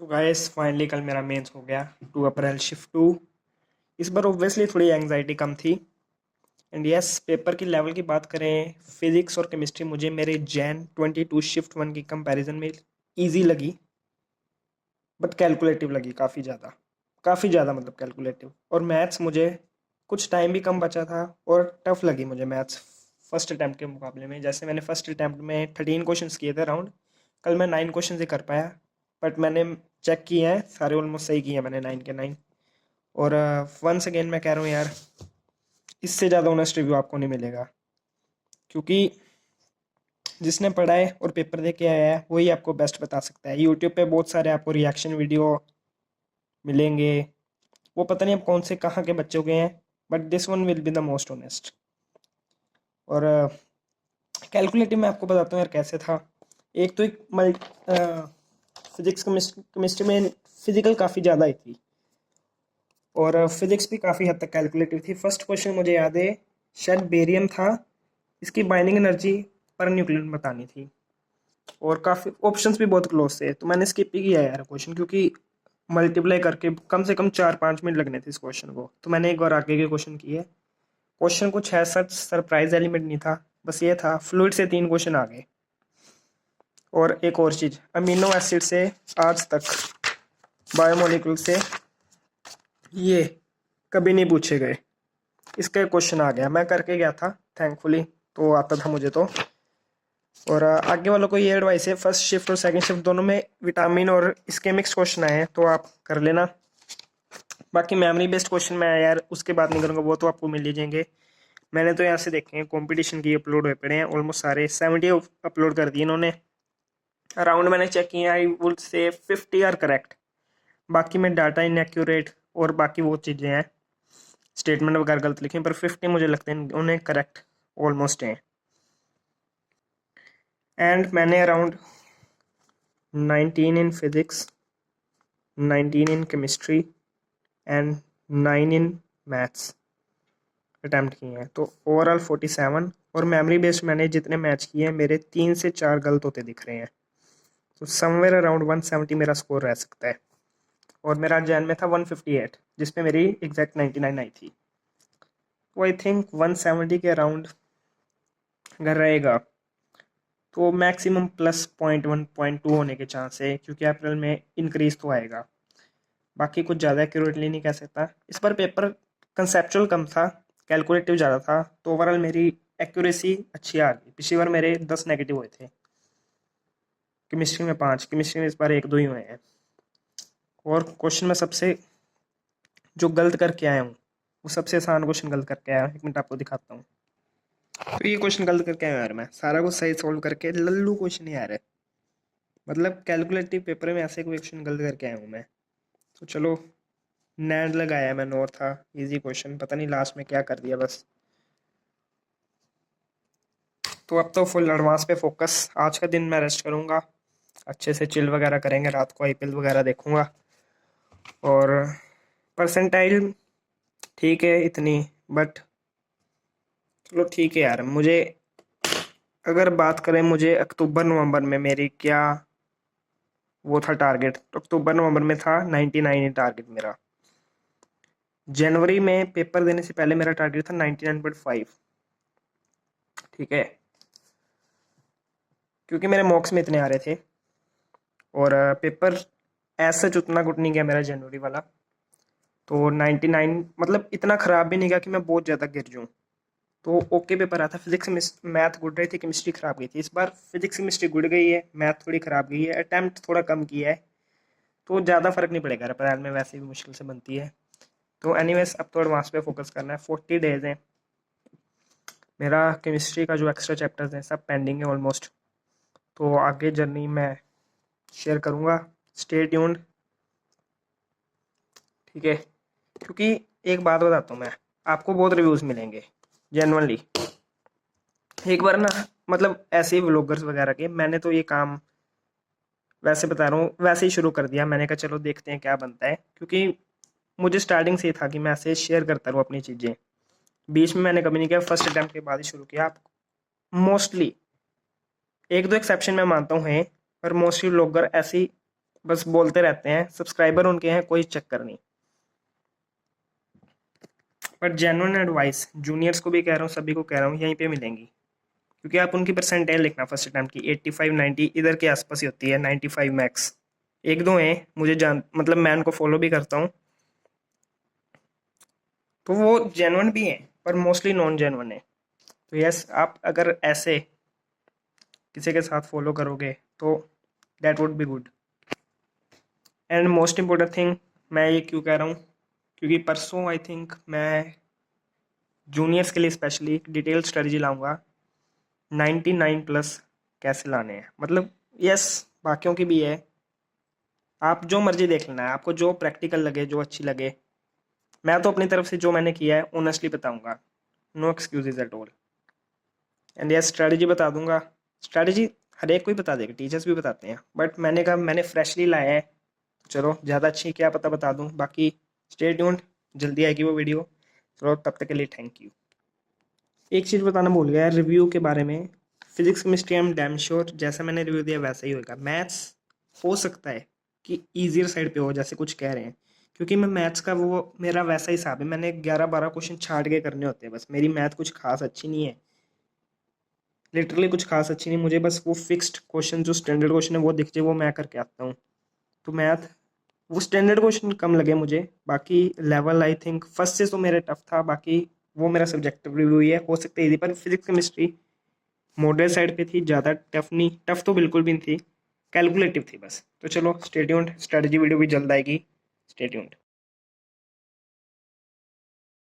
तो guys finally कल मेरा मेंस हो गया 2 अप्रैल शिफ्ट 2। इस बार ऑब्वियसली थोड़ी एंग्जाइटी कम थी। एंड यस, पेपर की लेवल की बात करें, फिजिक्स और केमिस्ट्री मुझे मेरे जैन 22 शिफ्ट 1 की कंपैरिजन में इजी लगी, बट कैलकुलेटिव लगी काफ़ी ज़्यादा मतलब कैलकुलेटिव। और मैथ्स मुझे कुछ टाइम भी कम बचा था और टफ लगी मुझे मैथ्स फर्स्ट अटैम्प्ट के मुकाबले में। जैसे मैंने फर्स्ट अटैम्प्ट में 13 क्वेश्चंस किए थे राउंड, कल मैं 9 क्वेश्चन ही कर पाया। बट मैंने चेक किए हैं, सारे ऑलमोस्ट सही किए हैं मैंने 9 के 9। और वंस अगेन मैं कह रहा हूँ यार, इससे ज़्यादा ऑनेस्ट रिव्यू आपको नहीं मिलेगा, क्योंकि जिसने पढ़ा है और पेपर दे के आया है वही आपको बेस्ट बता सकता है। यूट्यूब पे बहुत सारे आपको रिएक्शन वीडियो मिलेंगे, वो पता नहीं अब कौन से कहाँ के बच्चों के हैं, but this one will be the most honest. और कैलकुलेटिव मैं आपको बताता हूँ यार कैसे था। एक तो एक फिजिक्स केमिस्ट्री में फिजिकल काफ़ी ज़्यादा ही थी, और फिजिक्स भी काफ़ी हद तक कैलकुलेटिव थी। फर्स्ट क्वेश्चन मुझे याद है, शायद बेरियम था, इसकी बाइंडिंग एनर्जी पर न्यूक्लियन बतानी थी, और काफ़ी ऑप्शंस भी बहुत क्लोज थे, तो मैंने स्किप ही किया यार क्वेश्चन, क्योंकि मल्टीप्लाई करके कम से कम 4-5 मिनट लगने थे इस क्वेश्चन को। तो मैंने एक बार आगे के क्वेश्चन किए। क्वेश्चन कुछ है सच सरप्राइज एलिमेंट नहीं था, बस ये था फ्लूइड से 3 क्वेश्चन आ गए। और एक और चीज़, अमीनो एसिड से आज तक बायोमोलिक्यूल से ये कभी नहीं पूछे गए, इसका क्वेश्चन आ गया। मैं करके गया था थैंकफुली, तो आता था मुझे तो। और आगे वालों को ये एडवाइस है, फर्स्ट शिफ्ट और सेकंड शिफ्ट दोनों में विटामिन और इसके मिक्स क्वेश्चन आए हैं, तो आप कर लेना। बाकी मेमोरी बेस्ड क्वेश्चन मैं यार उसके बात नहीं करूँगा, वो तो आपको मिल ही जाएंगे। मैंने तो यहाँ से देखे हैं, कंपटीशन की अपलोड हुए पड़े हैं ऑलमोस्ट सारे 70 अपलोड कर दिए इन्होंने। अराउंड मैंने चेक किया, I would say 50 are correct. बाकी में डाटा इनएक्यूरेट और बाकी वो चीज़ें हैं, स्टेटमेंट वगैरह गलत लिखे, पर 50 मुझे लगते हैं उन्हें करेक्ट ऑलमोस्ट हैं। एंड मैंने around 19 in physics, 19 in chemistry and 9 in maths attempt किए हैं, तो ओवरऑल 47। और मेमोरी बेस्ड मैंने जितने मैच किए हैं, मेरे 3 से 4 गलत होते दिख रहे हैं, तो समवेयर अराउंड 170 मेरा स्कोर रह सकता है। और मेरा जैन में था 158, जिसमें मेरी एग्जैक्ट 99 आई थी, तो आई थिंक 170 के अराउंड अगर रहेगा तो मैक्सिमम +0.1 0.2 होने के चांस है, क्योंकि अप्रैल में इंक्रीज तो आएगा। बाकी कुछ ज़्यादा एक्यूरेटली नहीं कह सकता। इस बार पेपर कंसेप्चुअल कम था, कैलकुलेटिव ज़्यादा था, तो ओवरऑल मेरी एक्यूरेसी अच्छी आ गई। पिछली बार मेरे 10 नेगेटिव हुए थे, केमिस्ट्री में 5, केमिस्ट्री में इस बार 1-2 ही हुए हैं। और क्वेश्चन में सबसे जो गलत करके आया हूँ, वो सबसे आसान क्वेश्चन गलत करके आया हूँ, 1 मिनट आपको दिखाता हूँ। तो ये क्वेश्चन गलत करके आया हूँ यार, मैं सारा कुछ सही सोल्व करके लल्लू क्वेश्चन ही आ रहा है। मतलब कैलकुलेटिव पेपर में ऐसे क्वेश्चन गलत करके आया हूँ मैं। तो चलो, नैंड लगाया मैं, नोर था इजी क्वेश्चन, पता नहीं लास्ट में क्या कर दिया बस। तो अब तो फुल एडवांस पे फोकस। आज का दिन मैं रेस्ट करूँगा, अच्छे से चिल वगैरह करेंगे, रात को आईपीएल वगैरह देखूँगा। और परसेंटाइल ठीक है इतनी, बट चलो ठीक है यार। मुझे अगर बात करें, मुझे अक्टूबर नवंबर में मेरी क्या वो था टारगेट, तो अक्टूबर नवंबर में था 99 ही टारगेट मेरा। जनवरी में पेपर देने से पहले मेरा टारगेट था 99.5, ठीक है, क्योंकि मेरे मॉक्स में इतने आ रहे थे। और पेपर ऐसा सच उतना गुड नहीं गया मेरा जनवरी वाला, तो 99 मतलब इतना ख़राब भी नहीं गया कि मैं बहुत ज़्यादा गिर जाऊँ, तो ओके पेपर आया था। फिजिक्स मैथ गुड रही थी, केमिस्ट्री ख़राब गई थी। इस बार फिजिक्स केमिस्ट्री गुड गई है, मैथ थोड़ी ख़राब गई है, अटैम्प्ट थोड़ा कम किया है, तो ज़्यादा फ़र्क नहीं पड़ेगा। अप्रैल में वैसे भी मुश्किल से बनती है। तो एनीवेज अब तो एडवांस पे फोकस करना है। 40 डेज हैं, मेरा केमिस्ट्री का जो एक्स्ट्रा चैप्टर्स हैं सब पेंडिंग है ऑलमोस्ट, तो आगे जर्नी मैं शेयर करूँगा। स्टे ट्यून्ड, ठीक है। क्योंकि एक बात बताता हूँ मैं, आपको बहुत रिव्यूज़ मिलेंगे जेन्युइनली। एक बार ना, मतलब ऐसे ही व्लॉगर्स वगैरह के, मैंने तो ये काम वैसे बता रहा हूँ वैसे ही शुरू कर दिया। मैंने कहा चलो देखते हैं क्या बनता है, क्योंकि मुझे स्टार्टिंग से ही था कि मैं ऐसे शेयर करता रहूँ अपनी चीज़ें। बीच में मैंने कभी नहीं किया, फर्स्ट अटैम्प्ट के बाद ही शुरू किया। आप मोस्टली 1-2 एक्सेप्शन मैं मानता हूँ हैं, पर मोस्टली व्लॉगर ऐसे ही बस बोलते रहते हैं, सब्सक्राइबर उनके हैं, कोई चक्कर नहीं। बट जेन्युइन एडवाइस जूनियर्स को भी कह रहा हूँ, सभी को कह रहा हूँ, यहीं पे मिलेंगी। क्योंकि आप उनकी परसेंटाइल लिखना फर्स्ट अटैम्प्ट की 85 90 इधर के आसपास ही होती है, 95 मैक्स। एक दो हैं मुझे जान, मतलब मैं उनको फॉलो भी करता हूँ, तो वो जेन्युइन भी हैं, पर मोस्टली नॉन जेन्युइन है। तो यस, आप अगर ऐसे किसी के साथ फॉलो करोगे तो that would be good. And most important thing, मैं ये क्यों कह रहा हूँ, क्योंकि परसों आई थिंक मैं जूनियर्स के लिए स्पेशली डिटेल स्ट्रेटजी लाऊंगा, 99 प्लस कैसे लाने हैं। मतलब यस, बाकियों की भी है, आप जो मर्जी देख लेना है, आपको जो प्रैक्टिकल लगे, जो अच्छी लगे। मैं तो अपनी तरफ से जो मैंने किया है ऑनेस्टली बताऊंगा, no excuses at all. And yes, strategy बता दूंगा। स्ट्रैटेजी हर एक कोई बता देगा, टीचर्स भी बताते हैं, बट मैंने कहा मैंने फ्रेशली लाया है, तो चलो ज़्यादा अच्छी क्या पता बता दूं। बाकी स्टे ट्यून्ड, जल्दी आएगी वो वीडियो। चलो तब तक के लिए थैंक यू। एक चीज़ बताना भूल गया रिव्यू के बारे में, physics chemistry I am damn sure जैसा मैंने रिव्यू दिया वैसा ही होगा। मैथ्स हो सकता है कि ईजियर साइड पे हो जैसे कुछ कह रहे हैं, क्योंकि मैं मैथ्स का वो मेरा वैसा हिसाब है, मैंने 11-12 क्वेश्चन छाट के करने होते हैं बस। मेरी मैथ कुछ खास अच्छी नहीं है, लिटरली कुछ खास अच्छी नहीं, मुझे बस वो फिक्स्ड क्वेश्चन जो स्टैंडर्ड क्वेश्चन है वो दिख जाए, वो मैं करके आता हूँ। तो मैथ वो स्टैंडर्ड क्वेश्चन कम लगे मुझे। बाकी लेवल आई थिंक फर्स्ट से तो मेरे टफ था, बाकी वो मेरा सब्जेक्टिव रिव्यू ही है, हो सकता है इजी, पर फिजिक्स केमिस्ट्री मॉडल साइड पे थी, ज़्यादा टफ नहीं, टफ तो बिल्कुल भी नहीं थी, कैलकुलेटिव थी बस। तो चलो स्टे ट्यून्ड, स्ट्रेटजी वीडियो भी जल्द आएगी, स्टे ट्यून्ड।